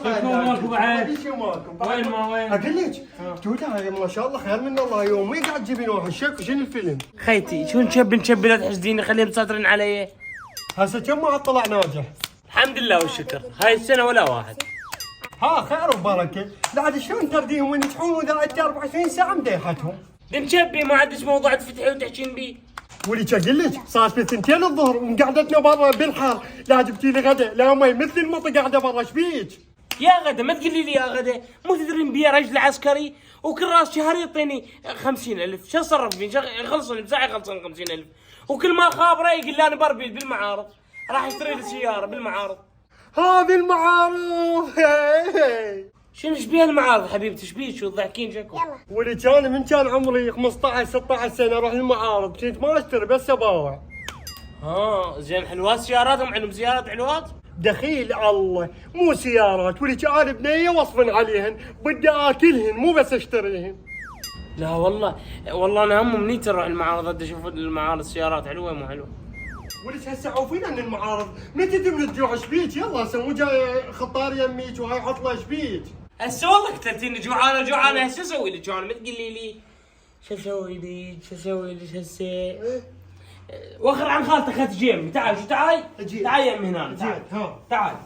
ماكو بعد؟ وين ما وين؟ اقول لك توتا ما شاء الله خير من الله يومين قاعد تجيبين واحد شكو شنو الفيلم؟ خيتي شو نشبي لا تحسديني خليهم مسيطرين علي. هسه كم واحد طلع ناجح؟ الحمد لله والشكر هاي السنه ولا واحد. ها خير وبركه، لا شلون ترديهم وينجحون واذا عدت 24 ساعه مديحتهم؟ نشبي ما عندك موضوع تفتحي وتحكين بيه. ولي اقول لك صار في 2 الظهر وقعدتنا برا بالحار، لا جبتي لي غدا لا مي مثل المطي قاعده برا ايش بيك؟ يا غدا ما تقولي لي يا غدا، مو تدرين بيا رجل عسكري وكل راس شهر يعطيني 50,000، شو اتصرف فيه؟ يخلصون بساعه يخلصون 50,000، وكل ما خابره يقول لي انا بربي بالمعارض، راح اشتري لي سياره بالمعارض. هذه المعارض شنو ايش بيها المعارض حبيبتي ايش بيك وتضحكين شكو؟ ولي كان من كان عمري 15 16 سنه اروح المعارض كنت ما اشتري بس اباوع. زين حلوات سياراتهم عندهم سيارات حلوات؟ دخيل الله مو سيارات ولي كان بنيه وصفا عليهن بدي اكلهن مو بس اشتريهن. لا والله انا هم منيت اروح المعارض بدي اشوف المعارض السيارات حلوه مو حلوه. وليش هسه عوفين عن المعارض؟ متى تبي الجوع ايش بيك؟ يلا هسه مو جاي خطار يميك وهاي عطله ايش بيك؟ هسه والله قتلتيني جوعانه هسه اسوي لك جوعانه ما تقولي لي شو اسوي لك هسه؟ وخر عن خالتك اخذت جيمي تعال يمي هنا تعال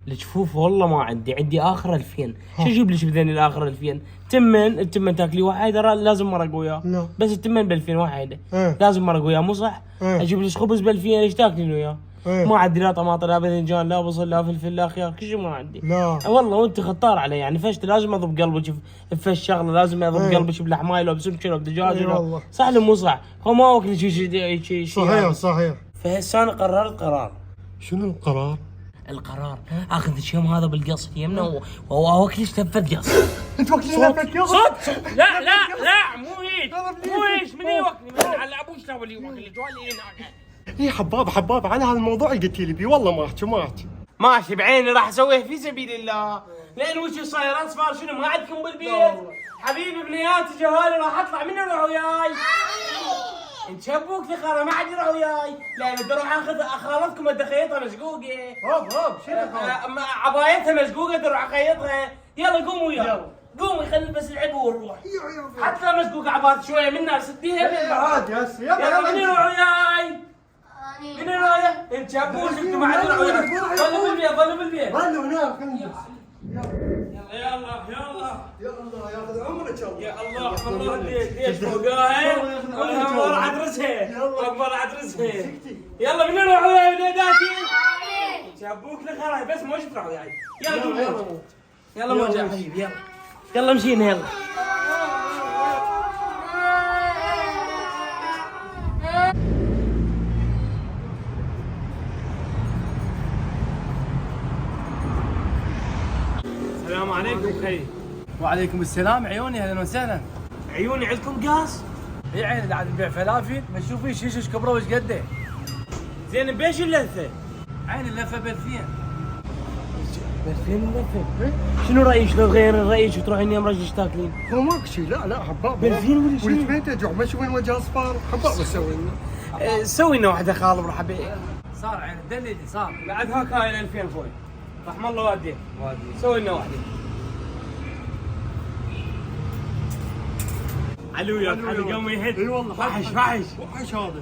الجفوف والله ما عندي اخر 2000 شو اجيب لك بذني الاخر 2000 التمن تاكلي واحد لازم مرق وياه بس التمن ب 2000 واحده لازم مرق وياه مو صح؟ اجيب لك خبز ب 2000 ايش تاكلين وياه؟ ما عندي لا طماطم لا باذنجان لا بصل لا فلفل لا خيار كل شيء ما عندي. لا والله وانت خطار علي يعني فشت لازم اضرب قلبك بفش شغله لازم اضرب قلبك بلحماي لو بسمكه لو بدجاج لو صح لو مو صح؟ هو ما اكل شيء صحيح فهسه انا قررت قرار. شنو القرار؟ القرار اخذ الشيم هذا بالقص يمنا واوكلش تفه قص. انت وكلي لفت قص؟ صوت لا مو هيك من يوكلني من على ابوش تو اللي يوكلني جوالي هناك. اي حباب على هذا الموضوع اللي قلتي لي بيه والله ما احكي ماشي بعيني راح اسويه في سبيل الله. لان وش صاير اصفر شنو ما عندكم بالبيت؟ حبيبي بنياتي جهالي راح اطلع من يروح وياي؟ انت شبوك ثقاره ما حد يروح وياي لان بدي اروح اخذ خالتكم ادي اخيطها مشقوقه. هوب شنو عبايتها مشقوقه ادي اروح اخيطها. يلا قوموا قومي خلي نلبس العبء ونروح. حتى لو مشقوقه عبايت شويه منها سديها عادي هسه يلا من يروح وياي؟ من رايح؟ انت شابوش انتم ما حد يروح وياك. ظلوا بالبيت ظلوا هناك يلا ياخذ عمرك يا الله ليش فوقاها؟ ما راح ادرسها يلا من نروح وياي ولاداتي؟ شابوك لخراي بس مو تروح وياي. يلا موجه حبيبي يلا مشينا يلا. السلام عليكم خي. وعليكم السلام عيوني اهلا وسهلا. عيوني عندكم قاص؟ اي عيني قاعد نبيع فلافل ما تشوفي شيش كبره وش قده. زين بيش اللثه؟ عيني اللفه ب 2000. ب 2000 اللثه؟ شنو رايك لو تغير رايك وتروحين يوم رجل تاكلين؟ هو ماكو شيء لا حباب ب 2000 ولا شيء؟ ولد بيته جوع ما يسوين وجه اصفار حباب اسوي لنا. سوي لنا واحده خالب مرحبا. صار عيني دليلي صار بعد هاك هاي 2000 فوق رحم الله والديه سوي لنا واحده. علو وياك علي قوم يهد. اي والله فحش هذا.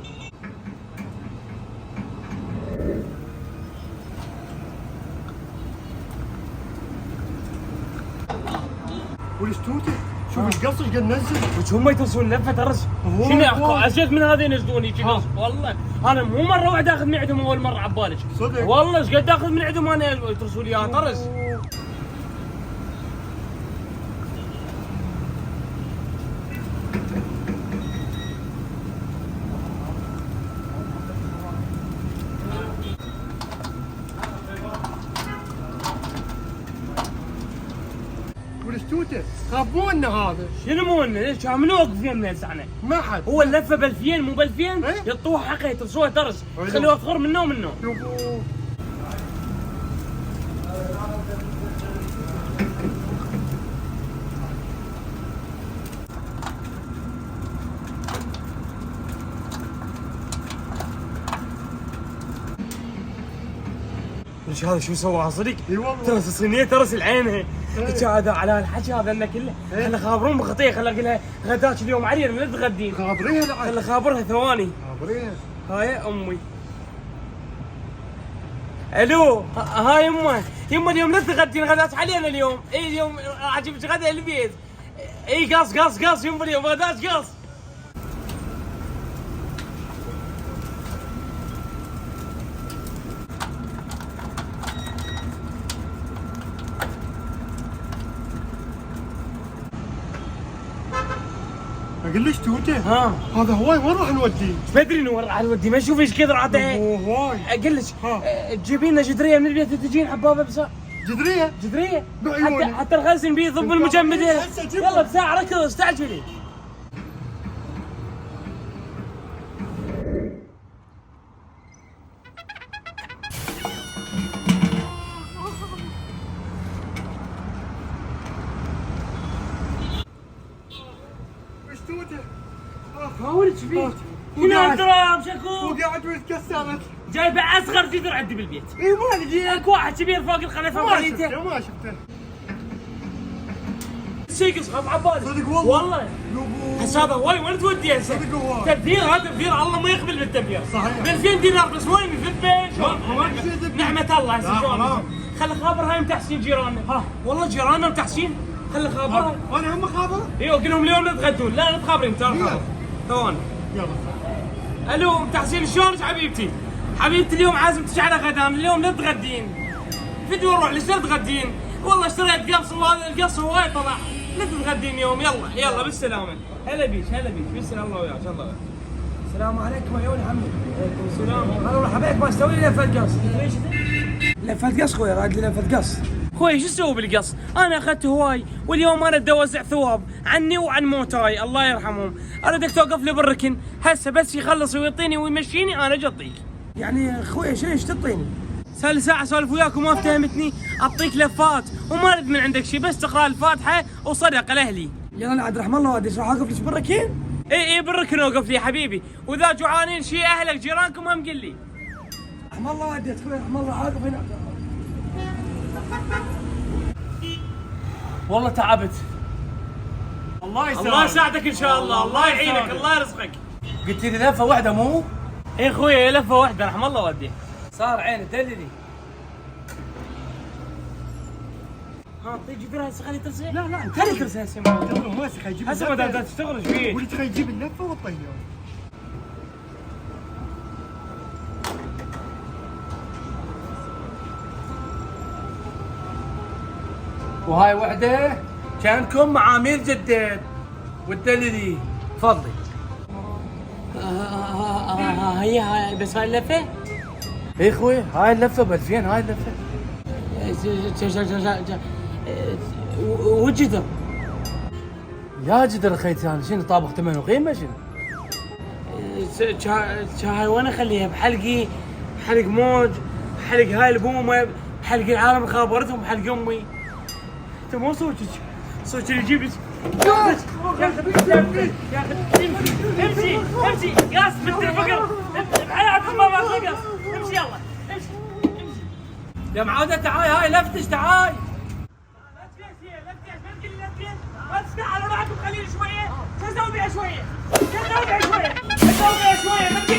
وليش توتي شوف ايش قص ايش قد نزل. هم يتصلون لفه ترس شنو ازيد من هذين ينزلون هيك قص. والله انا مو مره واحده اخذ من عندهم اول مره عبالك صدق والله ايش قد اخذ من عندهم انا يترسوا لي اياها طرس. توته خافونا هذا. شنو مو انه ليش كان منو واقف يمنا هسه احنا؟ ما حد. هو اللفه ب 2000 مو ب 2000 يطوها حقه يترسوها ترس خلوها تخر منه. لك هذا شو سوى صدق؟ اي والله. ترس الصينيه ترسل عينها. قلت هذا على الحكي هذا انه كله خلي خابرون بخطيه خلي اقول لها غداك اليوم عرير من تغدين. خابريها لعد. خلي خابرها ثواني. خابريها. هاي امي. الو هاي يمه اليوم لا تغدين غداك علينا اليوم. اي اليوم عجبك غدا البيت. اي قص يمه اليوم غداك قص. اقول لك توته. ها هذا هواي وين راح نوديه؟ بدري انه راح نودي ما اشوف ايش كثر عاد. هواي. اقول لك تجيبين لنا جدريه من البيت تجين حبابه بساعه. جدريه بعيوني. حتى الغسل بيه ضب المجمده. هسه جيبها. يلا بساعه ركض استعجلي. ايش توته؟ هاولك فيه هنا درام شكو وقاعد ويتكسرت. جايبه اصغر جدر عندي بالبيت. اي ما لقيت. اكو واحد كبير فوق الخلفه ما مالته. شفته ما شفته. شيء خاف عبالي. صدق والله. والله هسه هذا هواي وين تودي هسه؟ صدق هواي. تبذير هذا تبذير الله ما يقبل بالتبذير. صحيح. ب 2000 دينار بس وين في البيت؟ ما في شيء تبذير. نعمة الله هسه لا، شلون؟ حرام. خلي خابر هاي متحسين جيراننا. ها والله جيراننا متحسين. خلي خابر. انا هم خابر. ايوه قول لهم اليوم لا تغدون لا لا تخابرين ترى يلا. خابر. ثواني. يلا. الو متحسين شلونك حبيبتي؟ حبيبتي اليوم عازمتك على غدان اليوم لا تغدين. فدوى روح ليش لا تغدين؟ والله اشتريت قص وهذا القص هواي طلع. لا تتغدين يوم يلا بالسلامة. هلا بيك بسم الله وياك الله وياك. السلام عليكم عيوني عمي. عليكم السلام. انا والله حبيت ما استوي لي لفه قص. ليش؟ لفه قص خويا راد لي لفه قص. خوي شو اسوي بالقص؟ انا اخذت هواي واليوم انا بدي اوزع ثواب عني وعن موتاي الله يرحمهم. اريدك توقف لي بالركن هسه بس يخلص ويعطيني ويمشيني انا اجي اعطيك. يعني خويا شو ايش تعطيني؟ صار لي ساعة اسولف وياك وما فهمتني، اعطيك لفات وما اريد من عندك شيء بس تقرا الفاتحة وصدقة لاهلي. يلا انا عاد رحم الله وادي راح اقف لك بالركين. اي بالركن اوقف لي حبيبي، واذا جوعانين شيء اهلك جيرانكم هم قل لي. رحم الله وادي خويا رحم الله اقف هنا. والله تعبت. الله يساعدك ان شاء الله، الله يعينك، الله يرزقك. قلت لي لفه واحده مو؟ اي خويا لفة واحدة رحم الله والديه. صار عيني دللي. ها تيجي فيها هسه خلي ترسل؟ لا خلي ترسل هسه يلا ماسك يجيب هسه ما دام تشتغل ايش فيك؟ ولي تبغى يجيب اللفه والطياره. وهاي وحده كانكم معامير جدد والدللي تفضلي. هي بس هاي اللفة؟ اي خوي هاي اللفه ب 2000 هاي اللفه. وجدر يا جدر خيتي انا شنو طابخ ثمن وقيمه شنو؟ هاي وين اخليها؟ بحلقي بحلق موج بحلق هاي البومه بحلق العالم خابرتهم بحلق امي. انت مو صوتك صوتك اللي يجيب لك يا اخي امشي قاص بنت الفقر بحياتك ما باكل قاص امشي يلا امشي يا معاده تعاي هاي لفتش تعاي. لا تفيس هي لا تفيس ما تقول لي لا تفيس ما تستحى على روحك وخليني شويه شو اسوي بيها شويه ما تقول